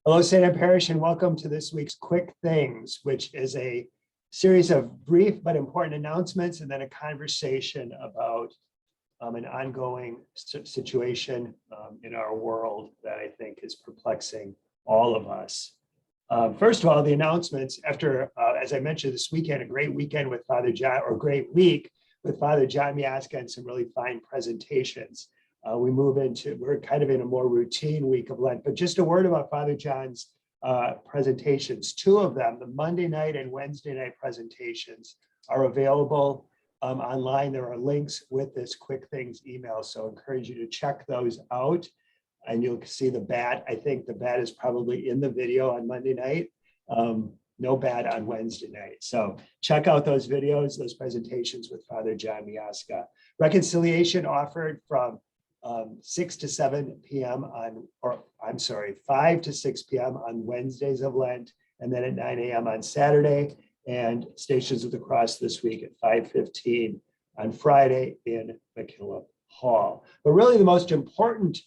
Hello, St. Anne Parish, and welcome to this week's Quick Things, which is a series of brief but important announcements and then a conversation about an ongoing situation in our world that I think is perplexing all of us. First of all, the announcements after, as I mentioned this weekend, a great weekend with Father John, or great week with Father John Miaska and some really fine presentations. We're kind of in a more routine week of Lent, but just a word about Father John's presentations. Two of them, the Monday night and Wednesday night presentations, are available online. There are links with this Quick Things email, so I encourage you to check those out. And you'll see the bat. I think the bat is probably in the video on Monday night. No bat on Wednesday night. So check out those videos, those presentations with Father John Miaska. Reconciliation offered from 6 to 7 p.m. 5 to 6 p.m. on Wednesdays of Lent, and then at 9 a.m. on Saturday, and Stations of the Cross this week at 5:15 on Friday in McKillop Hall. But really the most important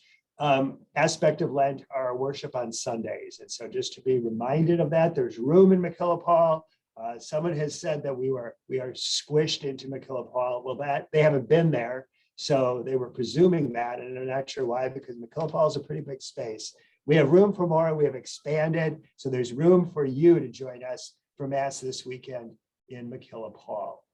aspect of Lent are our worship on Sundays. And so just to be reminded of that, there's room in McKillop Hall. Someone has said that we are squished into McKillop Hall. Well, that they haven't been there. So they were presuming that, and I'm not sure why, because McKillop Hall is a pretty big space. We have room for more, we have expanded. So there's room for you to join us for Mass this weekend in McKillop Hall.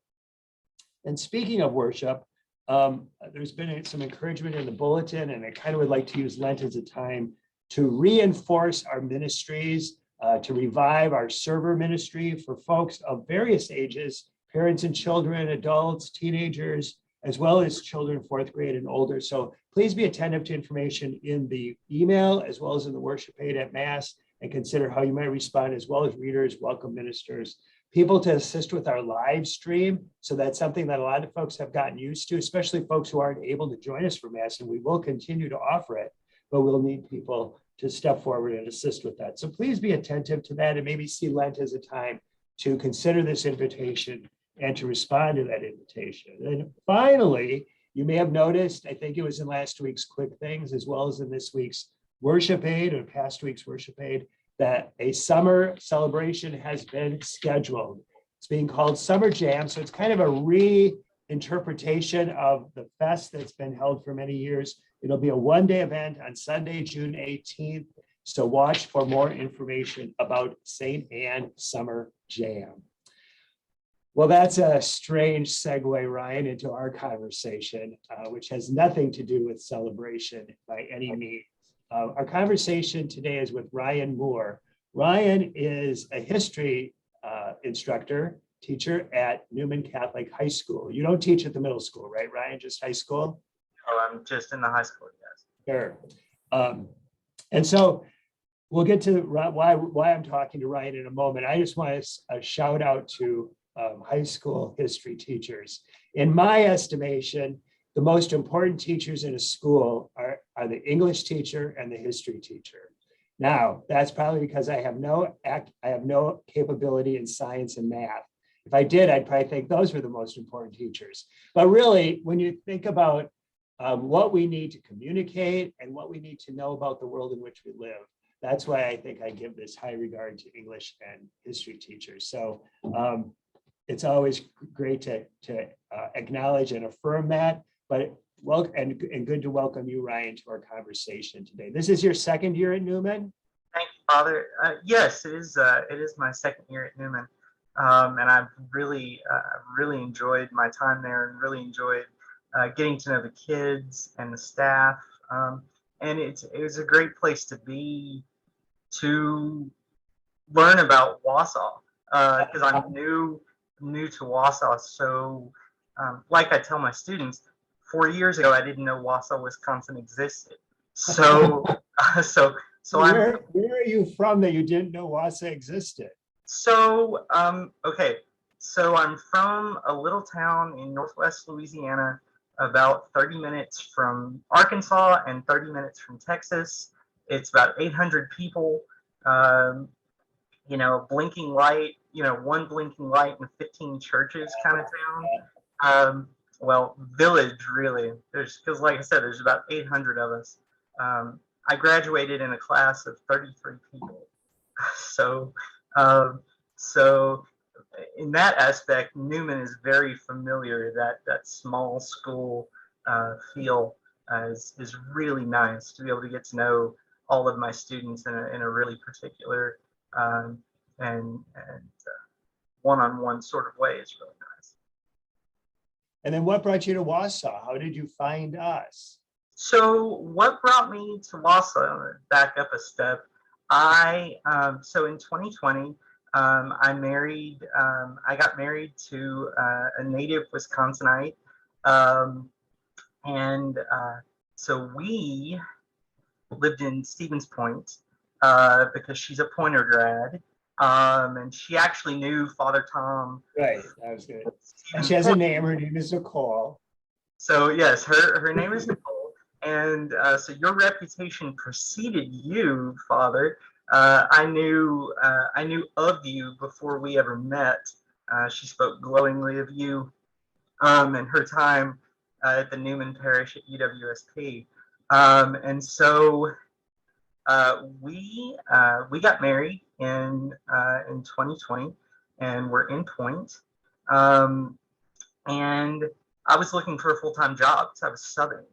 And speaking of worship, there's been some encouragement in the bulletin, and I kind of would like to use Lent as a time to reinforce our ministries, to revive our server ministry for folks of various ages, parents and children, adults, teenagers, as well as children 4th grade and older. So please be attentive to information in the email, as well as in the worship aid at Mass, and consider how you might respond, as well as readers, welcome ministers, people to assist with our live stream. So that's something that a lot of folks have gotten used to, especially folks who aren't able to join us for Mass, and we will continue to offer it, but we'll need people to step forward and assist with that. So please be attentive to that, and maybe see Lent as a time to consider this invitation and to respond to that invitation. And finally, you may have noticed, I think it was in last week's Quick Things, as well as in this week's worship aid or past week's worship aid, that a summer celebration has been scheduled. It's being called Summer Jam. So it's kind of a reinterpretation of the fest that's been held for many years. It'll be a one-day event on Sunday, June 18th. So watch for more information about St. Anne Summer Jam. Well, that's a strange segue, Ryan, into our conversation, which has nothing to do with celebration by any means. Our conversation today is with Ryan Moore. Ryan is a history instructor, teacher at Newman Catholic High School. You don't teach at the middle school, right, Ryan? Just high school? Oh, I'm just in the high school, yes. Sure. And so we'll get to why I'm talking to Ryan in a moment. I just want to shout out to high school history teachers. In my estimation, the most important teachers in a school are the English teacher and the history teacher. Now, that's probably because I have no capability in science and math. If I did, I'd probably think those were the most important teachers. But really, when you think about what we need to communicate and what we need to know about the world in which we live, that's why I think I give this high regard to English and history teachers. So it's always great to acknowledge and affirm that, but and good to welcome you, Ryan, to our conversation today. This is your second year at Newman? Thank you, Father. Yes, it is my second year at Newman, and I've really enjoyed my time there, and really enjoyed getting to know the kids and the staff, and it was a great place to be, to learn about Wausau, because I'm new to Wausau. So like I tell my students, 4 years ago I didn't know Wausau, Wisconsin existed. So where are you from that you didn't know Wausau existed? So okay, so I'm from a little town in northwest Louisiana, about 30 minutes from Arkansas and 30 minutes from Texas. It's about 800 people. Blinking light, one blinking light and 15 churches kind of town. Village, really. Because like I said, there's about 800 of us. I graduated in a class of 33 people. So, um, so in that aspect, Newman is very familiar. That small school feel is really nice to be able to get to know all of my students in a really particular um, and one-on-one sort of way is really nice. And then what brought you to Wausau? How did you find us? So what brought me to Wausau, back up a step, so in 2020, I got married to a native Wisconsinite. Um, and so we lived in Stevens Point because she's a Pointer grad. And she actually knew Father Tom. Right, that was good. And Stevens she has a Point. name. Her name is Nicole. So yes, her name is Nicole, and so your reputation preceded you, Father. I knew of you before we ever met. She spoke glowingly of you and her time at the Newman Parish at UWSP, and so we got married in 2020, and we're in Point. Um, and I was looking for a full-time job because I was subbing,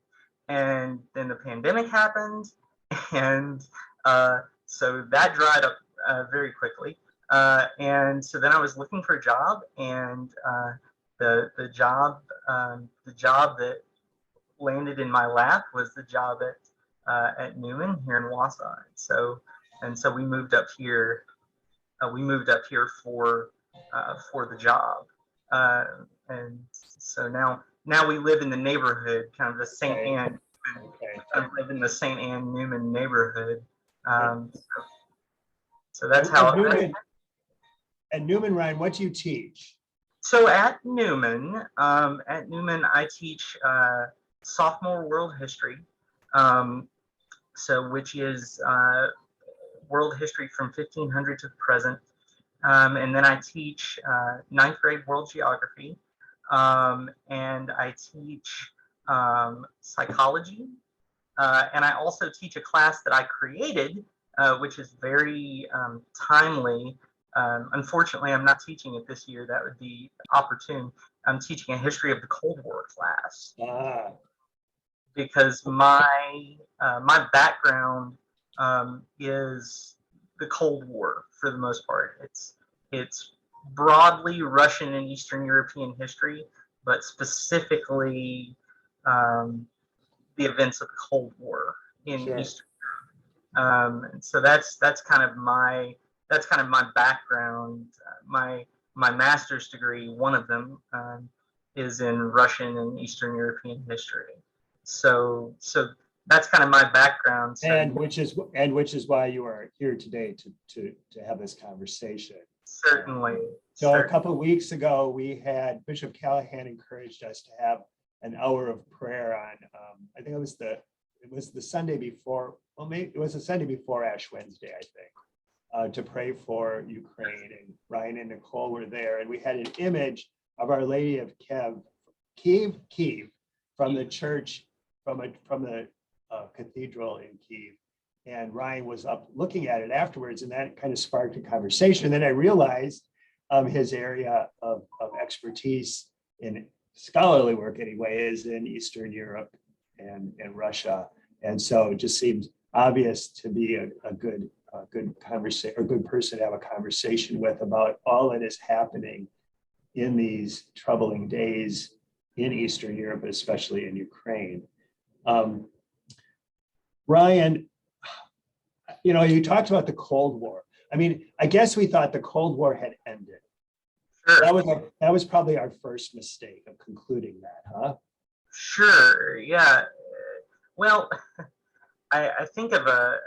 and then the pandemic happened, and so that dried up very quickly. And so then I was looking for a job, and the job that landed in my lap was the job at Newman here in Wausau. And so we moved up here. We moved up here for the job. And so now we live in the neighborhood, kind of the St. Okay. Anne. Okay. I live in the St. Anne Newman neighborhood. So that's how. At Newman, Ryan, what do you teach? So at Newman, I teach sophomore world history. So which is world history from 1500 to the present. And then I teach ninth grade world geography, and I teach psychology, and I also teach a class that I created, which is very timely. Unfortunately, I'm not teaching it this year. That would be opportune. I'm teaching a history of the Cold War class because my background is the Cold War for the most part. It's broadly Russian and Eastern European history, but specifically the events of the Cold War in Eastern Europe. And so that's kind of my background. My master's degree, one of them, is in Russian and Eastern European history. So that's kind of my background. So, and which is why you are here today to have this conversation. Certainly. So a couple of weeks ago, we had Bishop Callahan encouraged us to have an hour of prayer on. I think it was the Sunday before. Well, maybe it was the Sunday before Ash Wednesday, I think, to pray for Ukraine. And Ryan and Nicole were there, and we had an image of Our Lady of Kiev, from the church, from the cathedral in Kiev. And Ryan was up looking at it afterwards, and that kind of sparked a conversation. And then I realized his area of expertise in scholarly work anyway is in Eastern Europe and Russia. And so it just seems obvious to be a good conversation, or good person to have a conversation with about all that is happening in these troubling days in Eastern Europe, especially in Ukraine. Ryan, you talked about the Cold War. I mean, I guess we thought the Cold War had ended. Sure. That was probably our first mistake of concluding that, huh? Sure. Yeah. Well, I think of a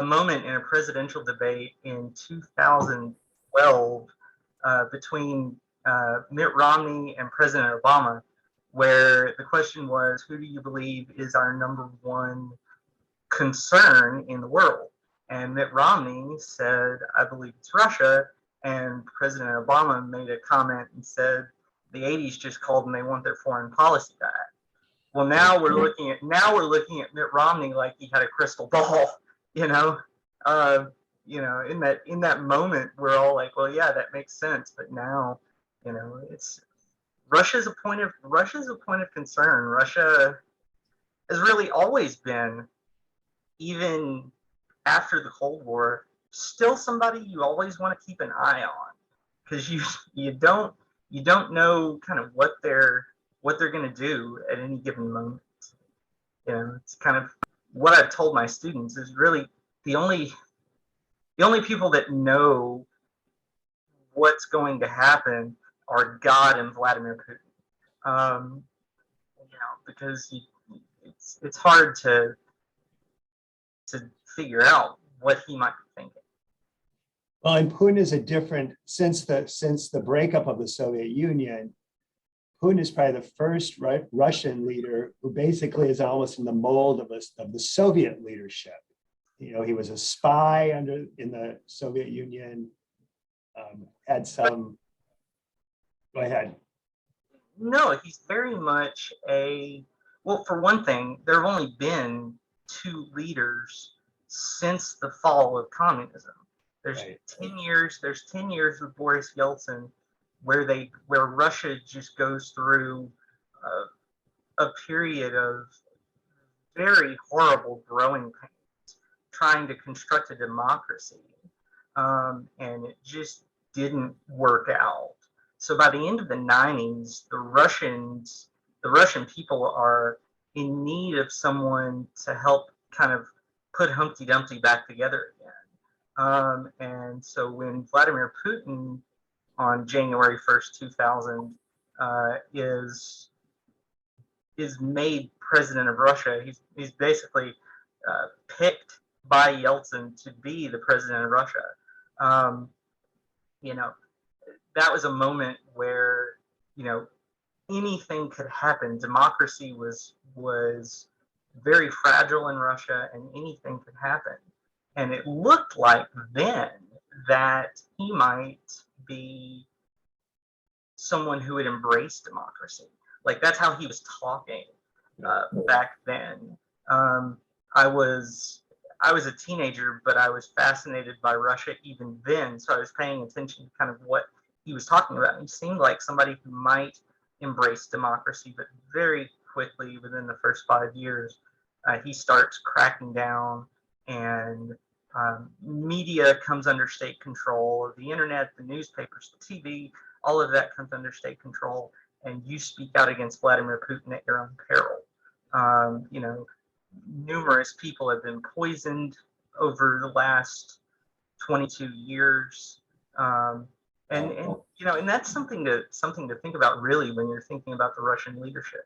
moment in a presidential debate in 2012 between Mitt Romney and President Obama, where the question was, who do you believe is our number one concern in the world? And Mitt Romney said, I believe it's Russia. And President Obama made a comment and said, the 80s just called and they want their foreign policy back. Well, now we're looking at Mitt Romney like he had a crystal ball, you know. In that moment, we're all like, well, yeah, that makes sense. But now, it's Russia's a point of concern. Russia has really always been, even after the Cold War, still somebody you always want to keep an eye on, because you don't know kind of what they're going to do at any given moment. It's kind of what I've told my students is really the only people that know what's going to happen are God and Vladimir Putin. Because it's hard to figure out what he might be thinking. Well, and Putin is a different, since the breakup of the Soviet Union, Putin is probably the first Russian leader who basically is almost in the mold of the Soviet leadership. He was a spy in the Soviet Union, had some, go ahead. No, he's very much well, for one thing, there have only been two leaders since the fall of communism. There's Right. 10 years, with Boris Yeltsin where Russia just goes through a period of very horrible growing pains trying to construct a democracy. And it just didn't work out. So by the end of the 90s, the Russian people are in need of someone to help kind of put Humpty Dumpty back together again. And so when Vladimir Putin on January 1st, 2000, is made president of Russia, he's basically picked by Yeltsin to be the president of Russia. That was a moment where, anything could happen. Democracy was very fragile in Russia, and anything could happen. And it looked like then that he might be someone who would embrace democracy. Like, that's how he was talking back then. I was a teenager, but I was fascinated by Russia even then. So I was paying attention to kind of what he was talking about. And he seemed like somebody who might embrace democracy, but very quickly, within the first 5 years, he starts cracking down, and media comes under state control. The internet, the newspapers, the TV, all of that comes under state control, and you speak out against Vladimir Putin at your own peril. Numerous people have been poisoned over the last 22 years. And that's something to think about, really, when you're thinking about the Russian leadership.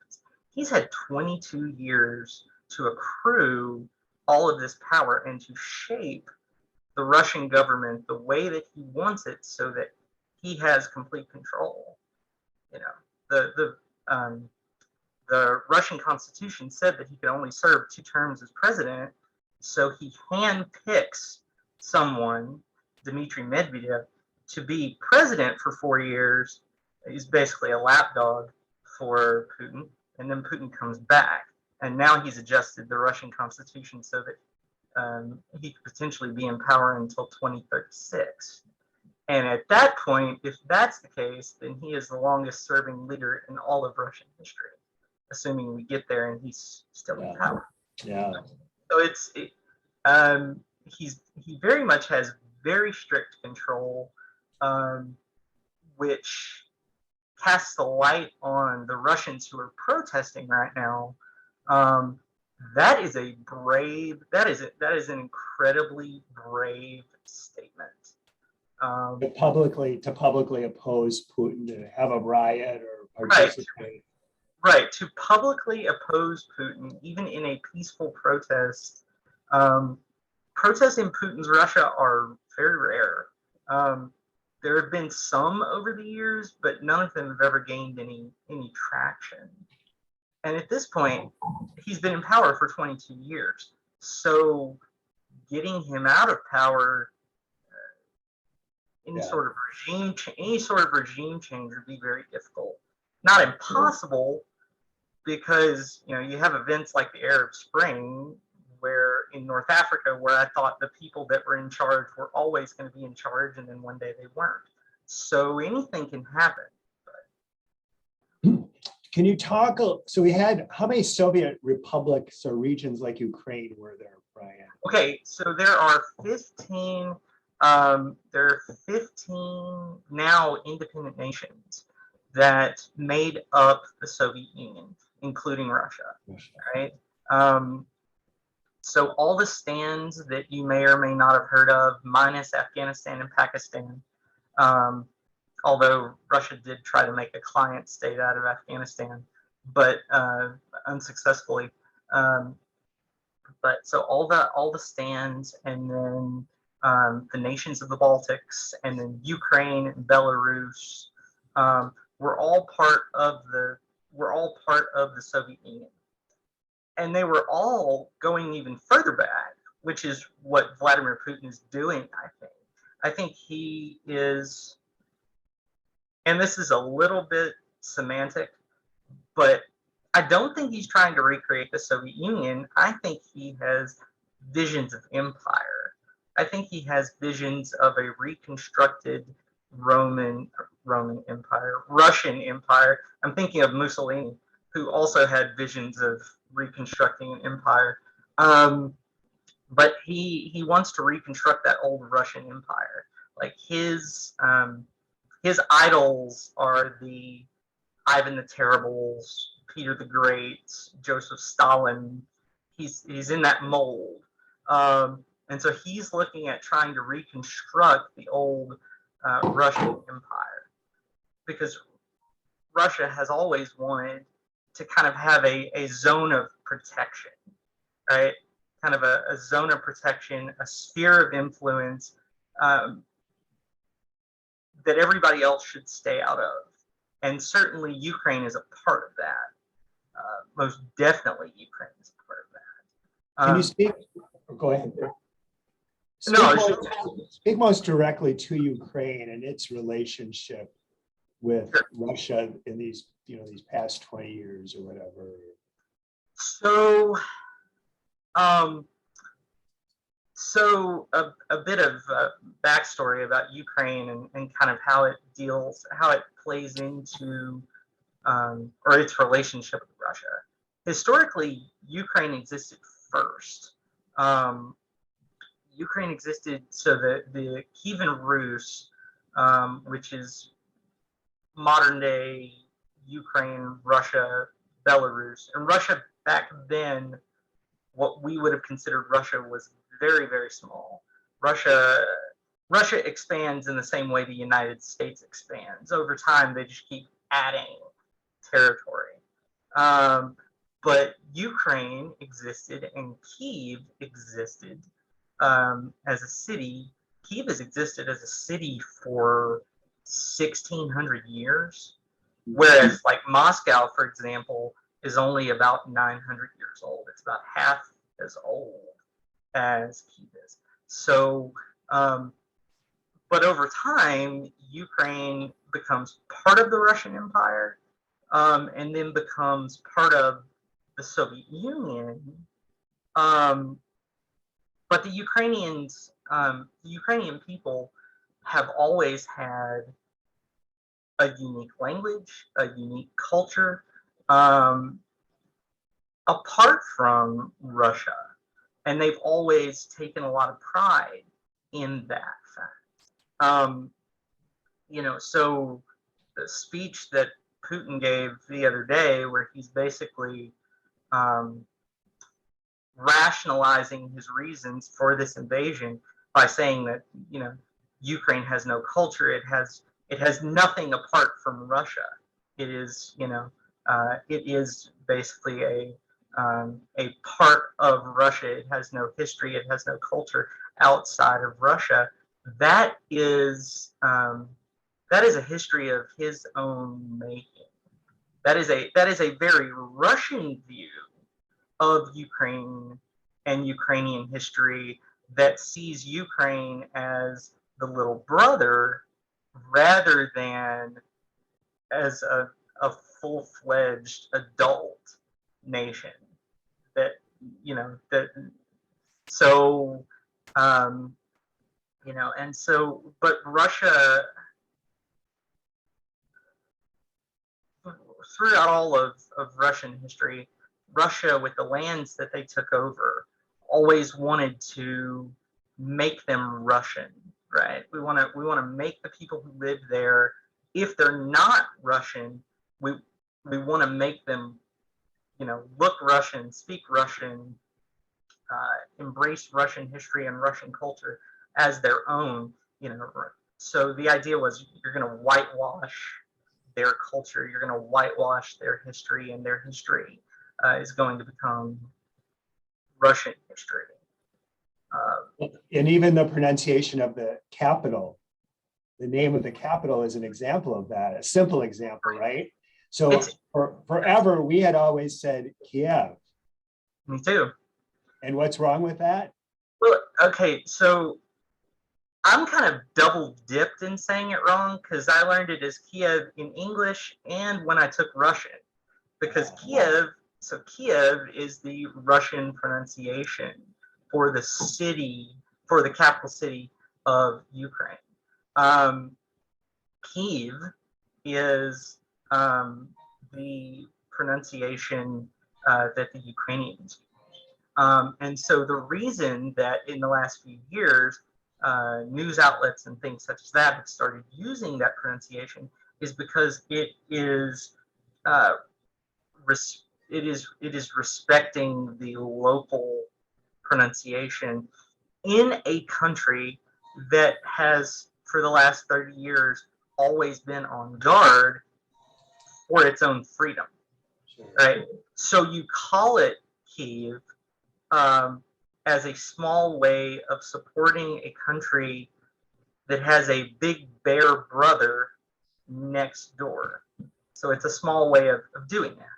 He's had 22 years to accrue all of this power and to shape the Russian government the way that he wants it, so that he has complete control. The Russian Constitution said that he could only serve 2 terms as president, so he handpicks someone, Dmitry Medvedev, to be president for 4 years. He's basically a lapdog for Putin, and then Putin comes back, and now he's adjusted the Russian Constitution so that he could potentially be in power until 2036. And at that point, if that's the case, then he is the longest serving leader in all of Russian history, assuming we get there and he's still in power. Yeah. So he very much has very strict control, which casts the light on the Russians who are protesting right now. That is an incredibly brave statement. To publicly oppose Putin, to have a riot or participate. Right, to publicly oppose Putin, even in a peaceful protest. Protests in Putin's Russia are very rare. There have been some over the years, but none of them have ever gained any traction. And at this point, he's been in power for 22 years. So getting him out of power, any sort of regime change would be very difficult. Not impossible, because you have events like the Arab Spring, where in North Africa, where I thought the people that were in charge were always going to be in charge, and then one day they weren't. So anything can happen. Can you talk, so we had, how many Soviet republics or regions like Ukraine were there, Brian? Okay, so there are 15, there are 15 now independent nations that made up the Soviet Union, including Russia, right? So all the stands that you may or may not have heard of, minus Afghanistan and Pakistan, although Russia did try to make a client state out of Afghanistan, but unsuccessfully. But so all the stands, and then the nations of the Baltics, and then Ukraine and Belarus, were all part of the Soviet Union, and they were all going even further back, which is what Vladimir Putin is doing. I think he is, and this is a little bit semantic, but I don't think he's trying to recreate the Soviet Union. I think he has visions of empire. I think he has visions of a reconstructed Roman Empire, Russian Empire. I'm thinking of Mussolini, who also had visions of reconstructing an empire. But he wants to reconstruct that old Russian Empire. Like his idols are the Ivan the Terribles, Peter the Great, Joseph Stalin. He's in that mold, and so he's looking at trying to reconstruct the old Russian Empire, because Russia has always wanted to kind of have a zone of protection, right? Kind of a zone of protection, a sphere of influence that everybody else should stay out of. And certainly Ukraine is a part of that. Most definitely Ukraine is a part of that. Can you speak? Go ahead. Speak most directly to Ukraine and its relationship with Russia in these past 20 years or whatever. So, a bit of backstory about Ukraine and kind of how it plays into or its relationship with Russia. Historically, Ukraine existed first. Ukraine existed so that the Kievan Rus, which is modern day Ukraine, Russia, Belarus, and Russia back then, what we would have considered Russia was very, very small. Russia expands in the same way the United States expands. Over time, they just keep adding territory. But Ukraine existed, and Kiev existed as a city. Kiev has existed as a city for 1,600 years, whereas like Moscow, for example, is only about 900 years old. It's about half as old as Kiev is. So, but over time, Ukraine becomes part of the Russian Empire, and then becomes part of the Soviet Union. But the Ukrainian people have always had a unique language, a unique culture, apart from Russia. And they've always taken a lot of pride in that fact. So the speech that Putin gave the other day, where he's basically rationalizing his reasons for this invasion by saying that Ukraine has no culture, it has nothing apart from Russia. It is basically a part of Russia. It has no history. It has no culture outside of Russia. That is a history of his own making. That is a very Russian view of Ukraine and Ukrainian history, that sees Ukraine as the little brother rather than as a a full-fledged adult nation that, that, so, and so, but Russia, throughout all of Russian history, Russia, with the lands that they took over, always wanted to make them Russian, right? We want to make the people who live there, if they're not Russian, we want to make them, look Russian, speak Russian, embrace Russian history and Russian culture as their own, So the idea was, you're going to whitewash their culture, you're going to whitewash their history, and their history is going to become Russian history. And even the pronunciation of the capital, the name of the capital is an example of that, a simple example, right? So forever, we had always said Kiev. Me too. And what's wrong with that? Well, okay, so I'm kind of double dipped in saying it wrong, because I learned it as Kiev in English and when I took Russian, because Kiev is the Russian pronunciation for the city, for the capital city of Ukraine. Kiev is the pronunciation that the Ukrainians use. And so the reason that in the last few years, news outlets and things such as that have started using that pronunciation is because it is respecting the local pronunciation in a country that has, for the last 30 years, always been on guard for its own freedom, right? So you call it Kiev as a small way of supporting a country that has a big bear brother next door. So it's a small way of doing that.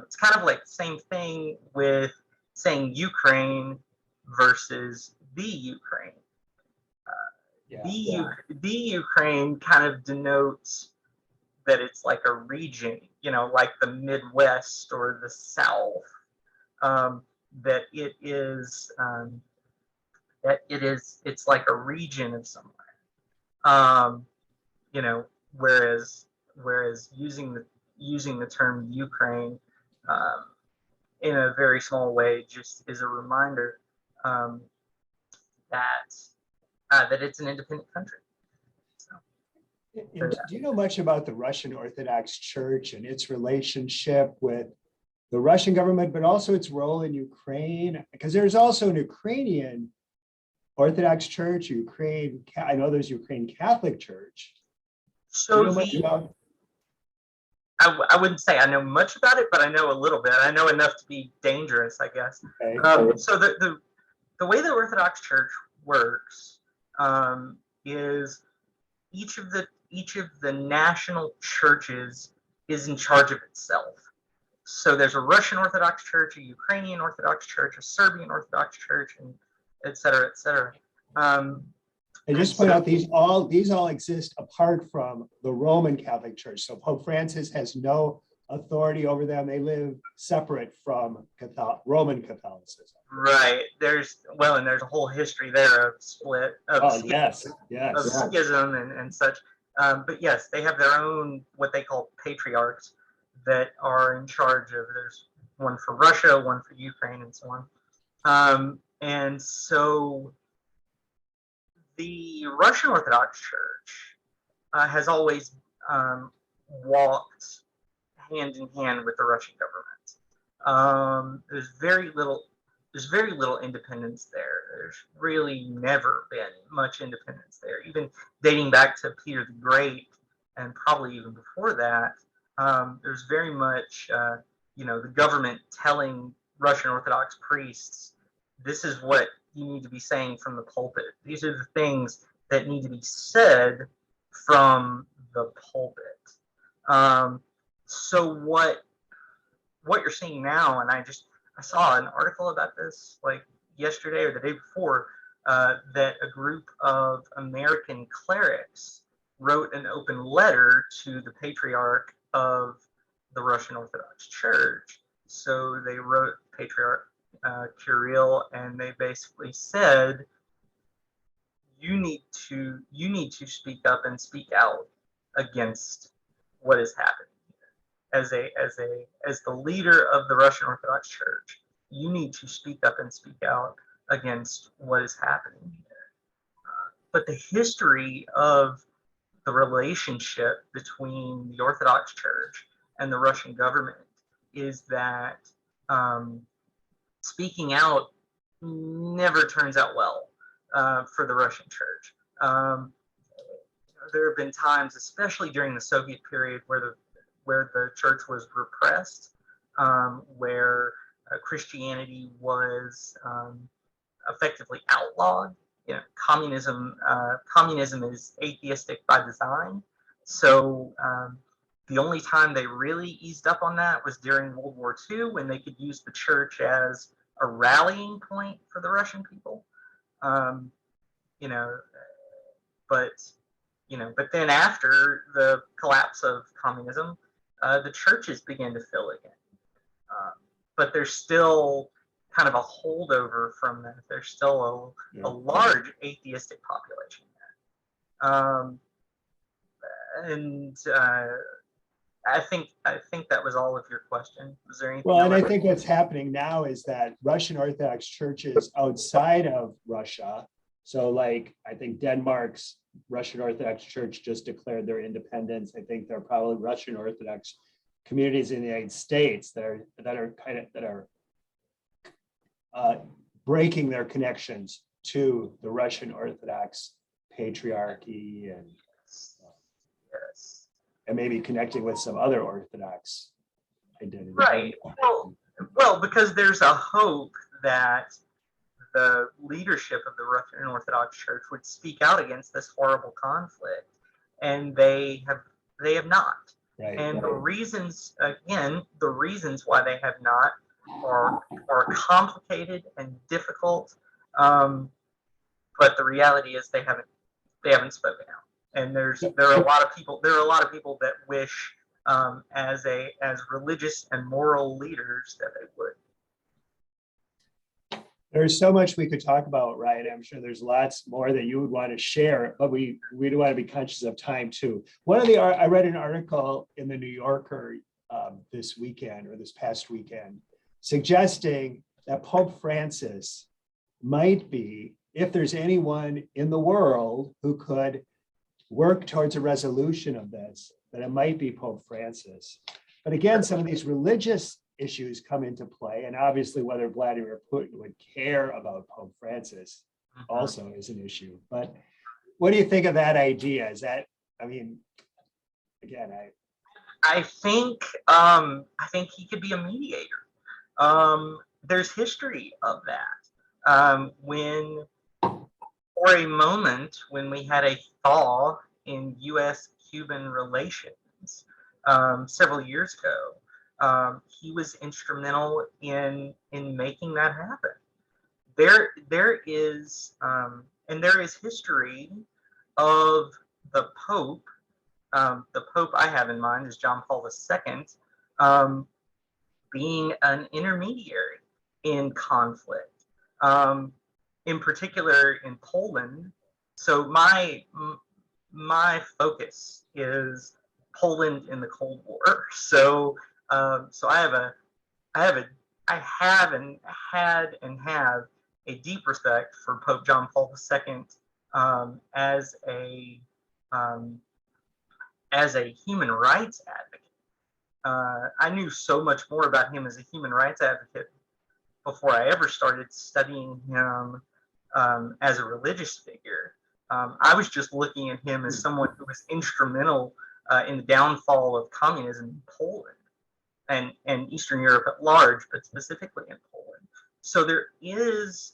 It's kind of like the same thing with saying Ukraine versus the Ukraine. The Ukraine kind of denotes that it's like a region, like the Midwest or the South. That it's like a region of somewhere. Whereas using the term Ukraine in a very small way just is a reminder that it's an independent country. Do you know much about the Russian Orthodox Church and its relationship with the Russian government, but also its role in Ukraine? Because there's also an Ukrainian Orthodox Church, I know there's Ukraine Catholic Church. So I wouldn't say I know much about it, but I know a little bit. I know enough to be dangerous, I guess. Okay. So the way the Orthodox Church works is each of the national churches is in charge of itself. So there's a Russian Orthodox Church, a Ukrainian Orthodox Church, a Serbian Orthodox Church, and et cetera, et cetera. And just point out, these all exist apart from the Roman Catholic Church. So Pope Francis has no authority over them. They live separate from Roman Catholicism. Right. There's a whole history there of split, of schism and such. But yes, they have their own, what they call patriarchs, that are in charge of. There's one for Russia, one for Ukraine, and so on. And so the Russian Orthodox Church has always walked hand in hand with the Russian government. There's very little independence there. There's really never been much independence there, even dating back to Peter the Great, and probably even before that. There's very much, the government telling Russian Orthodox priests, this is what you need to be saying from the pulpit. These are the things that need to be said from the pulpit. So what you're seeing now, and I saw an article about this like yesterday or the day before, that a group of American clerics wrote an open letter to the Patriarch of the Russian Orthodox Church. So they wrote Patriarch Kirill, and they basically said, you need to speak up and speak out against what is happening here. As the leader of the Russian Orthodox Church, you need to speak up and speak out against what is happening here. But the history of the relationship between the Orthodox Church and the Russian government is that speaking out never turns out well for the Russian Church. There have been times, especially during the Soviet period, where the church was repressed, where Christianity was effectively outlawed. You know, communism is atheistic by design. So the only time they really eased up on that was during World War II, when they could use the church as a rallying point for the Russian people. You know, but then after the collapse of communism, the churches began to fill again. But there's still kind of a holdover from that. There's still a large atheistic population there. And I think that was all of your question. Was there anything? Well, and I think what's happening now is that Russian Orthodox churches outside of Russia, so like I think Denmark's Russian Orthodox Church just declared their independence. I think there are probably Russian Orthodox communities in the United States that are breaking their connections to the Russian Orthodox patriarchy and maybe connecting with some other Orthodox identity. Right. Well, because there's a hope that the leadership of the Russian Orthodox Church would speak out against this horrible conflict, and they have not. Right, and right. The reasons why they have not are complicated and difficult. But the reality is they haven't spoken out. And there are a lot of people that wish, as religious and moral leaders, that they would. There's so much we could talk about, right? I'm sure there's lots more that you would want to share, but we do want to be conscious of time too. I read an article in the New Yorker this past weekend, suggesting that Pope Francis might be, if there's anyone in the world who could work towards a resolution of this, that it might be Pope Francis. But again, some of these religious issues come into play, and obviously whether Vladimir Putin would care about Pope Francis also is an issue. But what do you think of that idea? Is that, I mean, again, I think he could be a mediator. There's history of that. When, for a moment, when we had a thaw in U.S.-Cuban relations several years ago, he was instrumental in making that happen. There is history of the Pope. The Pope I have in mind is John Paul II, being an intermediary in conflict, in particular in Poland. So my focus is Poland in the Cold War. So I have a deep respect for Pope John Paul II as a human rights advocate. I knew so much more about him as a human rights advocate before I ever started studying him as a religious figure. I was just looking at him as someone who was instrumental in the downfall of communism in Poland and Eastern Europe at large, but specifically in Poland. So there is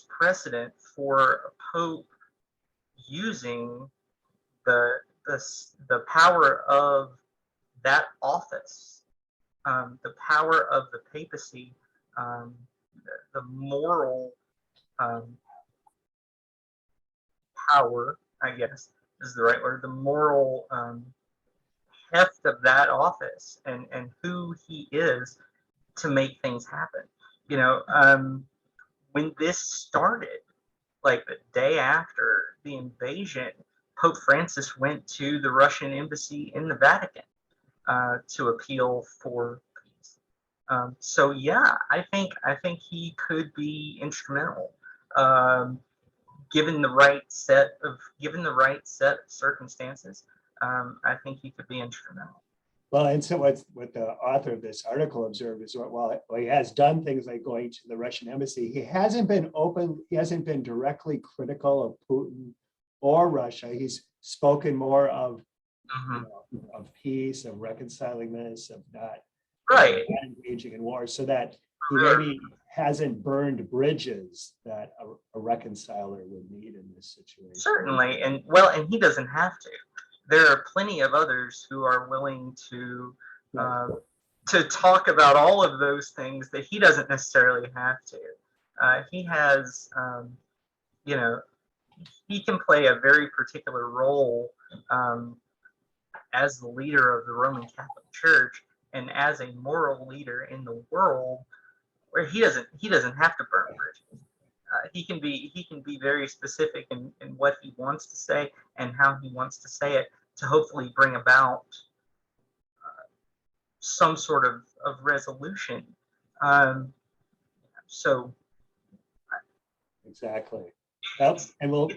precedent for a pope using the power of that office, the power of the papacy, the moral power, I guess is the right word, the moral heft of that office and who he is to make things happen. You know, when this started, like the day after the invasion, Pope Francis went to the Russian embassy in the Vatican to appeal for peace. So yeah, I think he could be instrumental, um, given the right set of circumstances. I think he could be instrumental. Well, and so what the author of this article observed is, well, he has done things like going to the Russian embassy. He hasn't been directly critical of Putin or Russia. He's spoken more of, of peace, of reconciling this, of not engaging in war, so that he maybe hasn't burned bridges that a reconciler would need in this situation. Certainly, and he doesn't have to. There are plenty of others who are willing to talk about all of those things that he doesn't necessarily have to. He has, you know, he can play a very particular role as the leader of the Roman Catholic Church and as a moral leader in the world, where he doesn't have to burn bridges. He can be very specific in what he wants to say and how he wants to say it to hopefully bring about some sort of resolution. So exactly. Well, and we'll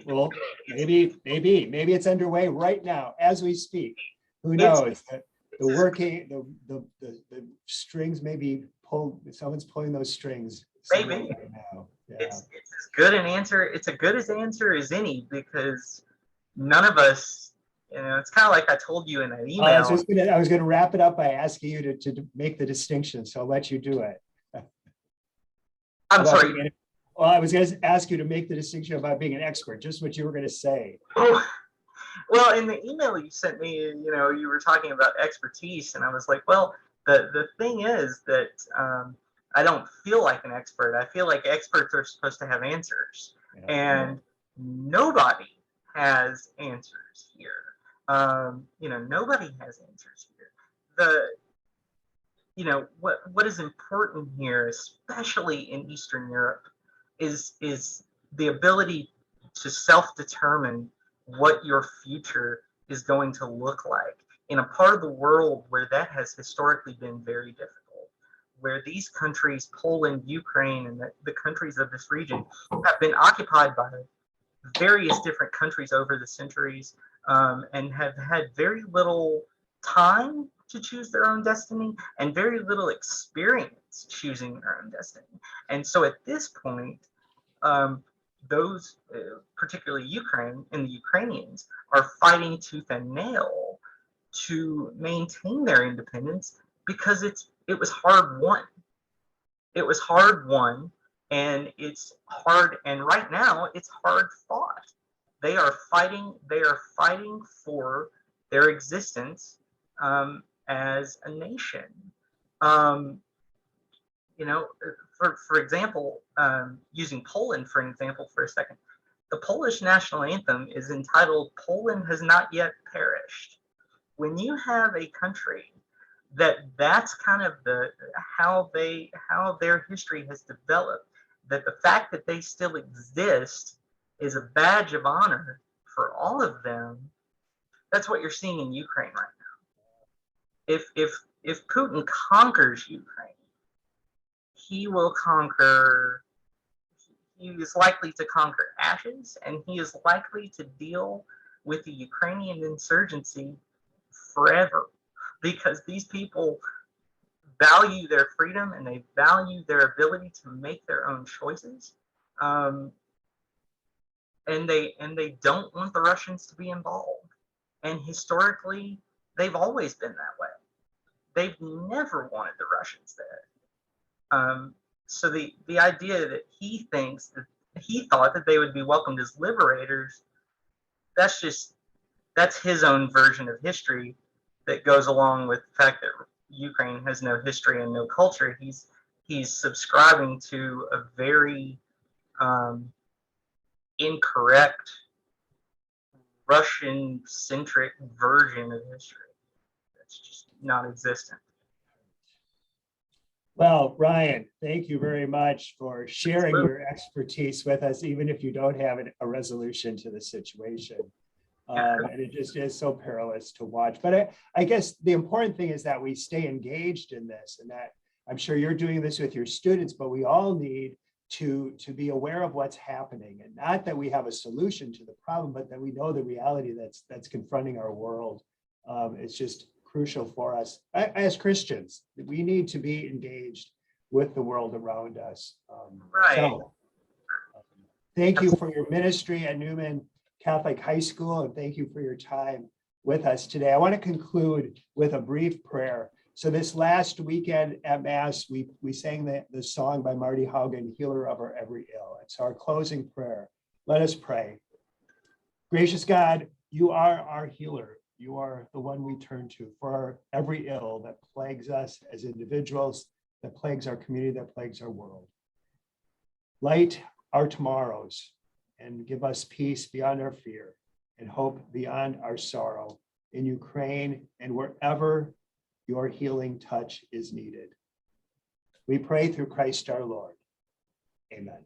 maybe it's underway right now as we speak. Who knows? The strings may be pulled. Someone's pulling those strings. Maybe right now. Yeah. It's as good an answer. It's a good as answer as any, because none of us, it's kind of like I told you in that email. I was gonna wrap it up by asking you to make the distinction, so I'll let you do it. I'm sorry. Well, I was going to ask you to make the distinction about being an expert, just what you were going to say. Oh, well, in the email you sent me, you were talking about expertise, and I was like, well, the thing is that I don't feel like an expert. I feel like experts are supposed to have answers, and nobody has answers here. Nobody has answers here. What is important here, especially in Eastern Europe, is the ability to self-determine what your future is going to look like in a part of the world where that has historically been very difficult, where these countries, Poland, Ukraine, and the countries of this region have been occupied by various different countries over the centuries, and have had very little time to choose their own destiny and very little experience choosing their own destiny. And so at this point, those, particularly Ukraine and the Ukrainians, are fighting tooth and nail to maintain their independence because it was hard won. It was hard won, and it's hard, and right now it's hard fought. They are fighting for their existence as a nation. For example, using Poland for an example for a second, the Polish national anthem is entitled "Poland Has Not Yet Perished." When you have a country that's kind of how their history has developed, that the fact that they still exist is a badge of honor for all of them. That's what you're seeing in Ukraine right now. If Putin conquers Ukraine, he is likely to conquer ashes, and he is likely to deal with the Ukrainian insurgency forever, because these people value their freedom and they value their ability to make their own choices, and they don't want the Russians to be involved. And historically, they've always been that way. They've never wanted the Russians there. So the idea that he thought that they would be welcomed as liberators, that's his own version of history that goes along with the fact that Ukraine has no history and no culture. He's subscribing to a very incorrect Russian-centric version of history. non-existent. Well, Ryan, thank you very much for sharing Absolutely. your expertise with us, even if you don't have a resolution to the situation. And it just is so perilous to watch. But I guess the important thing is that we stay engaged in this, and that I'm sure you're doing this with your students, but we all need to be aware of what's happening, and not that we have a solution to the problem, but that we know the reality that's confronting our world. It's just crucial for us as Christians. We need to be engaged with the world around us. Right. So thank you for your ministry at Newman Catholic High School, and thank you for your time with us today. I want to conclude with a brief prayer. So this last weekend at Mass, we sang the song by Marty Haugen, Healer of Our Every Ill. It's our closing prayer. Let us pray. Gracious God, you are our healer. You are the one we turn to for our every ill that plagues us as individuals, that plagues our community, that plagues our world. Light our tomorrows and give us peace beyond our fear and hope beyond our sorrow in Ukraine and wherever your healing touch is needed. We pray through Christ our Lord. Amen.